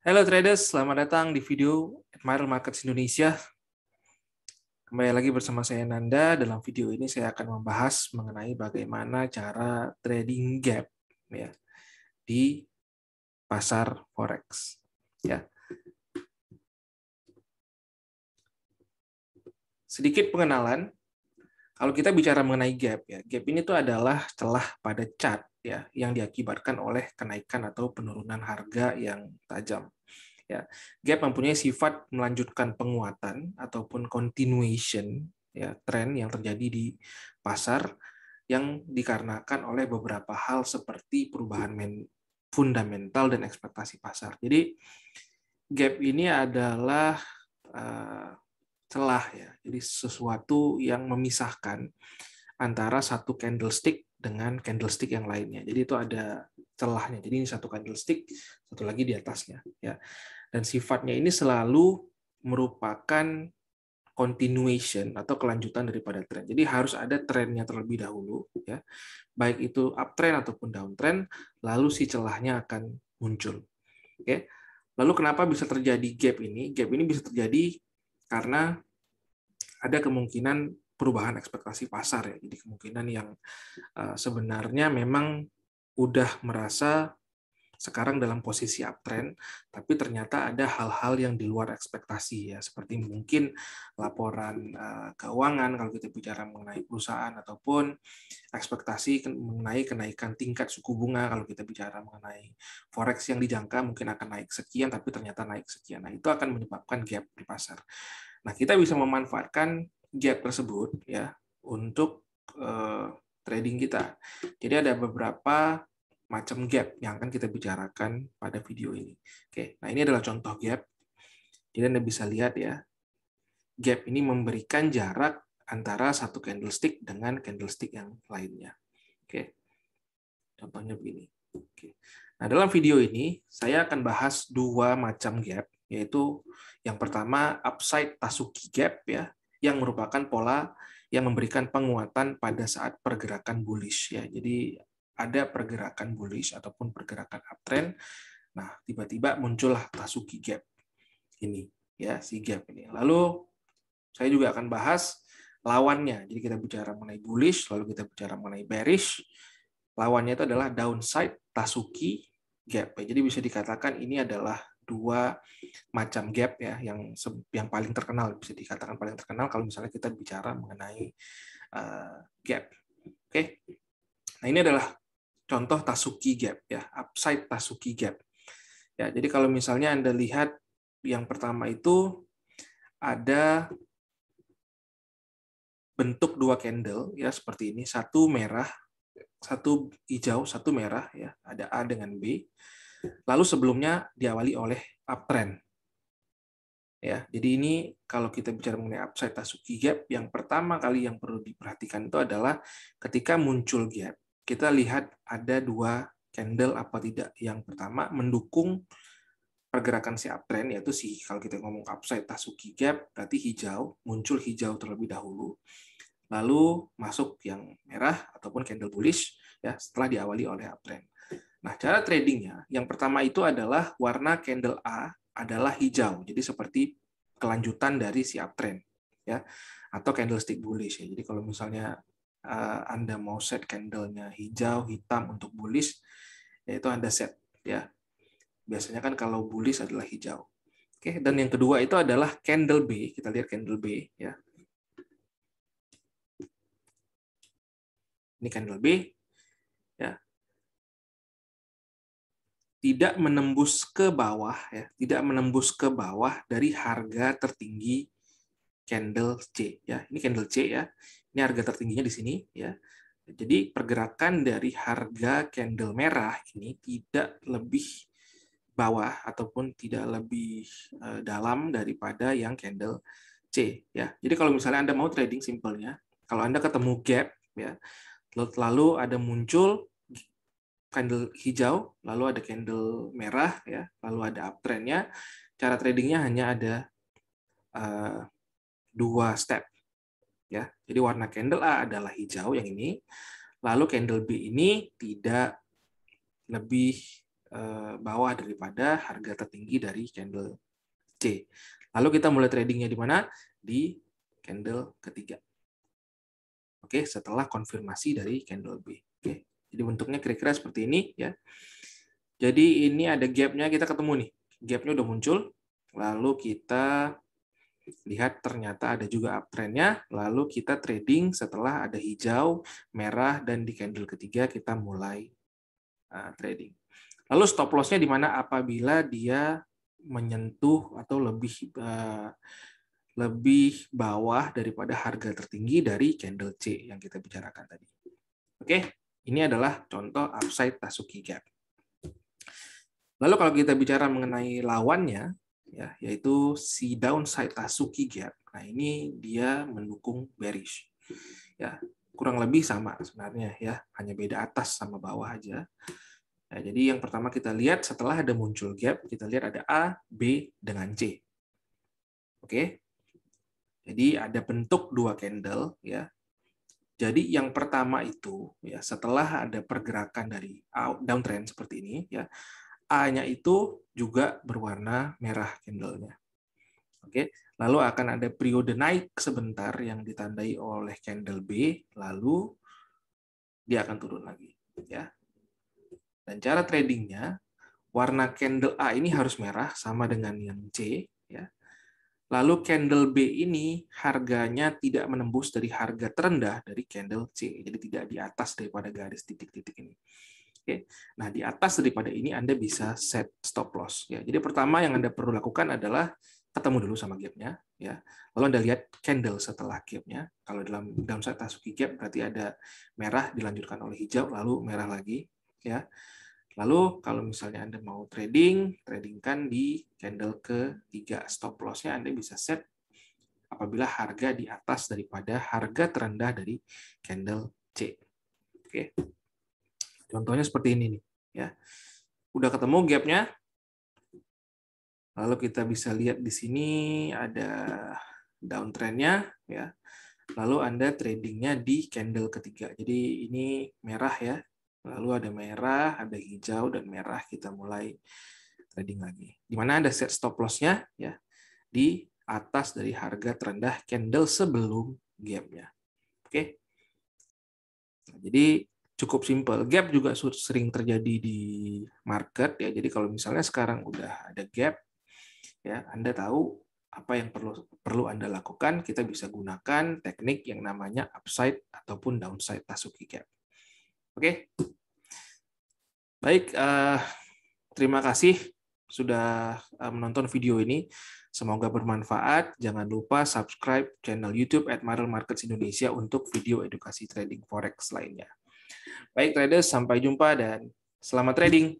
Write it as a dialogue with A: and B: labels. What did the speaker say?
A: Halo traders, selamat datang di video Admiral Markets Indonesia. Kembali lagi bersama saya Nanda. Dalam video ini saya akan membahas mengenai bagaimana cara trading gap ya di pasar forex. Ya. Sedikit pengenalan. Kalau kita bicara mengenai gap ya, gap ini tuh adalah celah pada chart ya yang diakibatkan oleh kenaikan atau penurunan harga yang tajam. Ya, gap mempunyai sifat melanjutkan penguatan ataupun continuation ya tren yang terjadi di pasar yang dikarenakan oleh beberapa hal seperti perubahan fundamental dan ekspektasi pasar. Jadi gap ini adalah celah ya. Jadi sesuatu yang memisahkan antara satu candlestick dengan candlestick yang lainnya. Jadi itu ada celahnya. Jadi ini satu candlestick, satu lagi di atasnya ya. Dan sifatnya ini selalu merupakan continuation atau kelanjutan daripada tren. Jadi harus ada trennya terlebih dahulu ya. Baik itu uptrend ataupun downtrend, lalu si celahnya akan muncul. Oke. Lalu kenapa bisa terjadi gap ini? Gap ini bisa terjadi karena ada kemungkinan perubahan ekspektasi pasar ya. Jadi kemungkinan yang sebenarnya memang udah merasa sekarang dalam posisi uptrend, tapi ternyata ada hal-hal yang di luar ekspektasi ya, seperti mungkin laporan keuangan kalau kita bicara mengenai perusahaan ataupun ekspektasi mengenai kenaikan tingkat suku bunga kalau kita bicara mengenai forex yang dijangka mungkin akan naik sekian tapi ternyata naik sekian. Nah, itu akan menyebabkan gap di pasar. Nah, kita bisa memanfaatkan gap tersebut ya untuk trading kita. Jadi ada beberapa macam gap yang akan kita bicarakan pada video ini. Oke, nah ini adalah contoh gap. Jadi Anda bisa lihat ya, gap ini memberikan jarak antara satu candlestick dengan candlestick yang lainnya. Oke, contohnya begini. Oke. Nah, dalam video ini saya akan bahas dua macam gap, yaitu yang pertama upside Tasuki gap ya, yang merupakan pola yang memberikan penguatan pada saat pergerakan bullish ya. Jadi ada pergerakan bullish ataupun pergerakan uptrend. Nah, tiba-tiba muncullah Tasuki gap ini ya, si gap ini. Lalu saya juga akan bahas lawannya. Jadi kita bicara mengenai bullish, lalu kita bicara mengenai bearish. Lawannya itu adalah downside Tasuki gap. Jadi bisa dikatakan ini adalah dua macam gap ya yang paling terkenal, bisa dikatakan paling terkenal kalau misalnya kita bicara mengenai gap. Oke. Nah, ini adalah contoh Tasuki gap ya, upside Tasuki gap. Ya, jadi kalau misalnya Anda lihat yang pertama itu ada bentuk dua candle ya seperti ini, satu merah, satu hijau, satu merah ya, ada A dengan B. Lalu sebelumnya diawali oleh uptrend. Ya, jadi ini kalau kita bicara mengenai upside Tasuki gap, yang pertama kali yang perlu diperhatikan itu adalah ketika muncul gap, kita lihat ada dua candle apa tidak. Yang pertama mendukung pergerakan si uptrend, yaitu kalau kita ngomong upside Tasuki gap, berarti hijau, muncul hijau terlebih dahulu. Lalu masuk yang merah ataupun candle bullish ya setelah diawali oleh uptrend. Nah, cara tradingnya yang pertama itu adalah warna candle A adalah hijau. Jadi seperti kelanjutan dari si uptrend ya atau candlestick bullish ya. Jadi kalau misalnya Anda mau set candlenya hijau, hitam untuk bullish, yaitu Anda set ya. Biasanya kan kalau bullish adalah hijau. Oke, dan yang kedua itu adalah candle B. Kita lihat candle B ya. Ini candle B ya. Tidak menembus ke bawah ya, tidak menembus ke bawah dari harga tertinggi candle C ya. Ini candle C ya. Ini harga tertingginya di sini ya. Jadi pergerakan dari harga candle merah ini tidak lebih bawah ataupun tidak lebih dalam daripada yang candle C ya. Jadi kalau misalnya Anda mau trading simpelnya, kalau Anda ketemu gap ya, lalu ada muncul candle hijau, lalu ada candle merah ya, lalu ada uptrendnya. Cara tradingnya hanya ada dua step ya. Jadi warna candle A adalah hijau yang ini, lalu candle B ini tidak lebih bawah daripada harga tertinggi dari candle C. Lalu kita mulai tradingnya di mana? Di candle ketiga. Oke, setelah konfirmasi dari candle B. Oke, jadi bentuknya kira-kira seperti ini ya. Jadi ini ada gap-nya, kita ketemu nih. Gap-nya udah muncul. Lalu kita lihat ternyata ada juga uptrend-nya. Lalu kita trading setelah ada hijau, merah, dan di candle ketiga kita mulai trading. Lalu stop loss-nya di mana apabila dia menyentuh atau lebih bawah daripada harga tertinggi dari candle C yang kita bicarakan tadi. Oke, ini adalah contoh upside Tasuki Gap. Lalu kalau kita bicara mengenai lawannya, ya, yaitu si downside Tasuki Gap. Nah, ini dia mendukung bearish. Ya, kurang lebih sama sebenarnya ya, hanya beda atas sama bawah aja. Nah, jadi yang pertama kita lihat setelah ada muncul gap, kita lihat ada A, B, dengan C. Oke. Jadi ada bentuk dua candle ya. Jadi yang pertama itu ya setelah ada pergerakan dari downtrend seperti ini ya, A-nya itu juga berwarna merah candle-nya. Oke. Lalu akan ada periode naik sebentar yang ditandai oleh candle B, lalu dia akan turun lagi ya. Dan cara tradingnya, warna candle A ini harus merah sama dengan yang C ya. Lalu candle B ini harganya tidak menembus dari harga terendah dari candle C, jadi tidak di atas daripada garis titik-titik ini. Oke. Nah, di atas daripada ini Anda bisa set stop loss ya. Jadi pertama yang Anda perlu lakukan adalah ketemu dulu sama gap-nya ya. Lalu Anda lihat candle setelah gap-nya. Kalau dalam downside Tasuki gap berarti ada merah dilanjutkan oleh hijau lalu merah lagi ya. Lalu kalau misalnya Anda mau tradingkan di candle ketiga. Stop loss-nya Anda bisa set apabila harga di atas daripada harga terendah dari candle C. Oke. Contohnya seperti ini nih, ya. Udah ketemu gap-nya. Lalu kita bisa lihat di sini ada downtrend-nya, ya. Lalu Anda tradingnya di candle ketiga. Jadi ini merah ya. Lalu ada merah, ada hijau, dan merah. Kita mulai trading lagi. Di mana ada set stop loss-nya ya di atas dari harga terendah candle sebelum gap-nya. Oke. Nah, jadi cukup simpel. Gap juga sering terjadi di market ya. Jadi kalau misalnya sekarang udah ada gap ya, Anda tahu apa yang perlu Anda lakukan, kita bisa gunakan teknik yang namanya upside ataupun downside Tasuki Gap. Oke. Baik, terima kasih sudah menonton video ini. Semoga bermanfaat. Jangan lupa subscribe channel YouTube @Marel Markets Indonesia untuk video edukasi trading forex lainnya. Baik traders, sampai jumpa dan selamat trading.